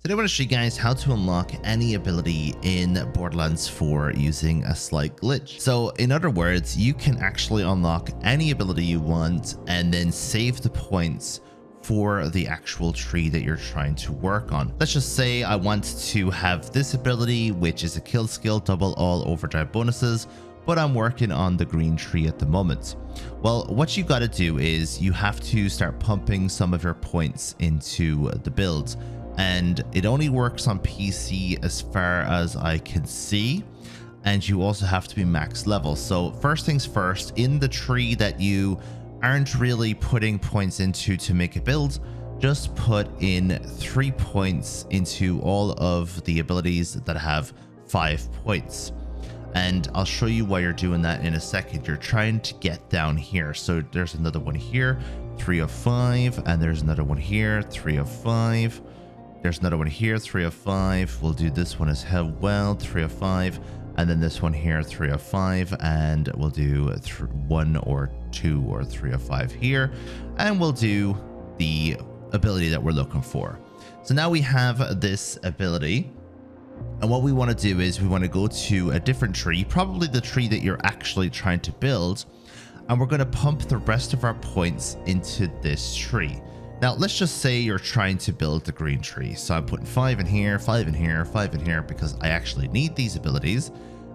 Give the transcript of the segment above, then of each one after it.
Today I want to show you guys how to unlock any ability in Borderlands 4 using a slight glitch. So in other words, you can actually unlock any ability you want and then save the points for the actual tree that you're trying to work on. Let's just say I want to have this ability, which is a kill skill, double all overdrive bonuses, but I'm working on the green tree at the moment. Well, what you got to do is you have to start pumping some of your points into the build. And it only works on PC as far as I can see, and you also have to be max level. So first things first, in the tree that you aren't really putting points into to make a build, just put in 3 points into all of the abilities that have 5 points. And I'll show you why you're doing that in a second. You're trying to get down here. So there's another one here, 3 of 5, and there's another one here, 3 of 5. There's another one here, 3 of 5. We'll do this one as well, 3 of 5. And then this one here, 3 of 5. And we'll do 1 or 2 or 3 of 5 here. And we'll do the ability that we're looking for. So now we have this ability. And what we want to do is we want to go to a different tree, probably the tree that you're actually trying to build. And we're going to pump the rest of our points into this tree. Now, let's just say you're trying to build the green tree. So I'm putting 5 in here, 5 in here, 5 in here, because I actually need these abilities.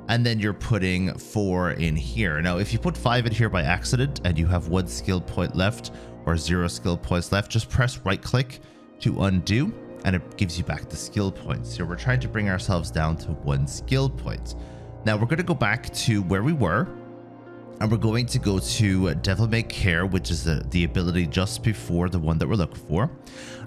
And then you're putting 4 in here. Now, if you put 5 in here by accident and you have 1 skill point left or 0 skill points left, just press right click to undo and it gives you back the skill points. So we're trying to bring ourselves down to 1 skill point. Now we're going to go back to where we were. And we're going to go to Devil May Care, which is the ability just before the one that we're looking for.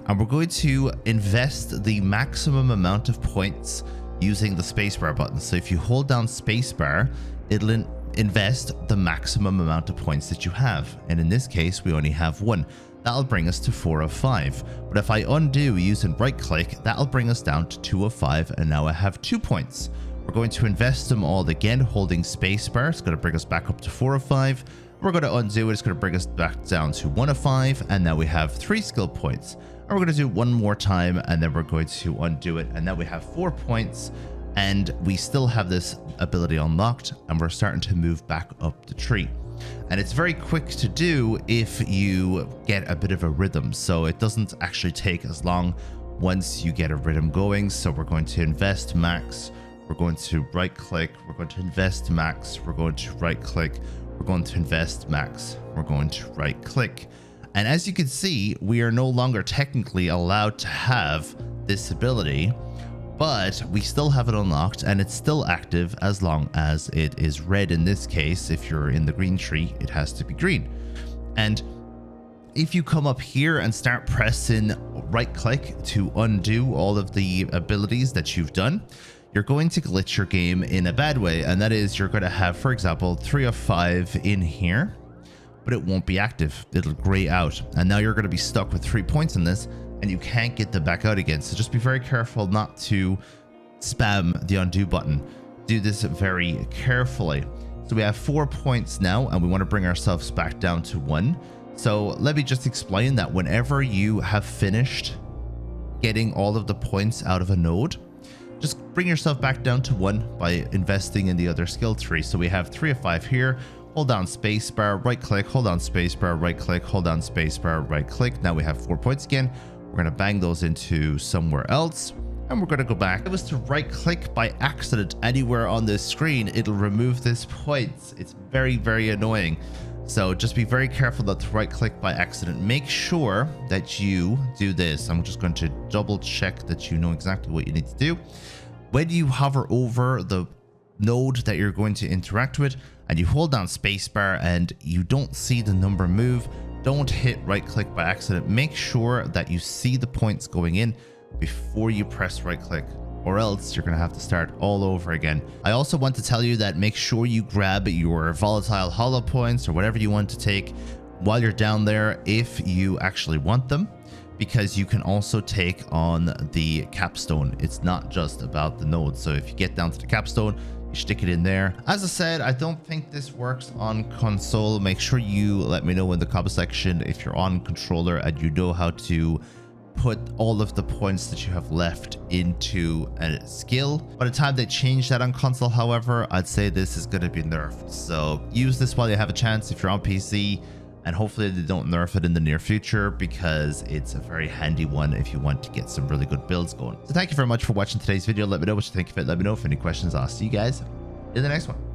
And we're going to invest the maximum amount of points using the spacebar button. So if you hold down spacebar, it'll invest the maximum amount of points that you have. And in this case, we only have 1. That'll bring us to 4 of 5. But if I undo using right click, that'll bring us down to 2 of 5. And now I have 2 points. We're going to invest them all again, holding spacebar. It's going to bring us back up to 4 of 5. We're going to undo it. It's going to bring us back down to 1 of 5. And now we have 3 skill points. And we're going to do one more time. And then we're going to undo it. And now we have 4 points. And we still have this ability unlocked. And we're starting to move back up the tree. And it's very quick to do if you get a bit of a rhythm. So it doesn't actually take as long once you get a rhythm going. So we're going to invest max. We're going to right click, we're going to invest max, we're going to right click, we're going to invest max, we're going to right click. And as you can see, we are no longer technically allowed to have this ability, but we still have it unlocked and it's still active as long as it is red. In this case, if you're in the green tree, it has to be green. And if you come up here and start pressing right click to undo all of the abilities that you've done, you're going to glitch your game in a bad way. And that is you're going to have, for example, 3 of 5 in here, but it won't be active. It'll gray out. And now you're going to be stuck with 3 points in this and you can't get them back out again. So just be very careful not to spam the undo button. Do this very carefully. So we have 4 points now and we want to bring ourselves back down to 1. So let me just explain that whenever you have finished getting all of the points out of a node, just bring yourself back down to 1 by investing in the other skill tree. So we have 3 of 5 here. Hold down spacebar, right click, hold down spacebar, right click, hold down spacebar, right click. Now we have 4 points again. We're going to bang those into somewhere else. And we're going to go back. If it was to right click by accident anywhere on this screen, it'll remove this points. It's very, very annoying. So just be very careful not to right click by accident. Make sure that you do this. I'm just going to double check that you know exactly what you need to do. When you hover over the node that you're going to interact with and you hold down spacebar and you don't see the number move, don't hit right click by accident. Make sure that you see the points going in before you press right click, or else you're going to have to start all over again. I also want to tell you that make sure you grab your volatile hollow points or whatever you want to take while you're down there if you actually want them, because you can also take on the capstone. It's not just about the node. So if you get down to the capstone, you stick it in there. As I said, I don't think this works on console. Make sure you let me know in the comment section if you're on controller and you know how to put all of the points that you have left into a skill. By the time they change that on console, however, I'd say this is going to be nerfed. So use this while you have a chance if you're on PC, and hopefully they don't nerf it in the near future, because it's a very handy one if you want to get some really good builds going. So thank you very much for watching today's video. Let me know what you think of it. Let me know if any questions. I'll see you guys in the next one.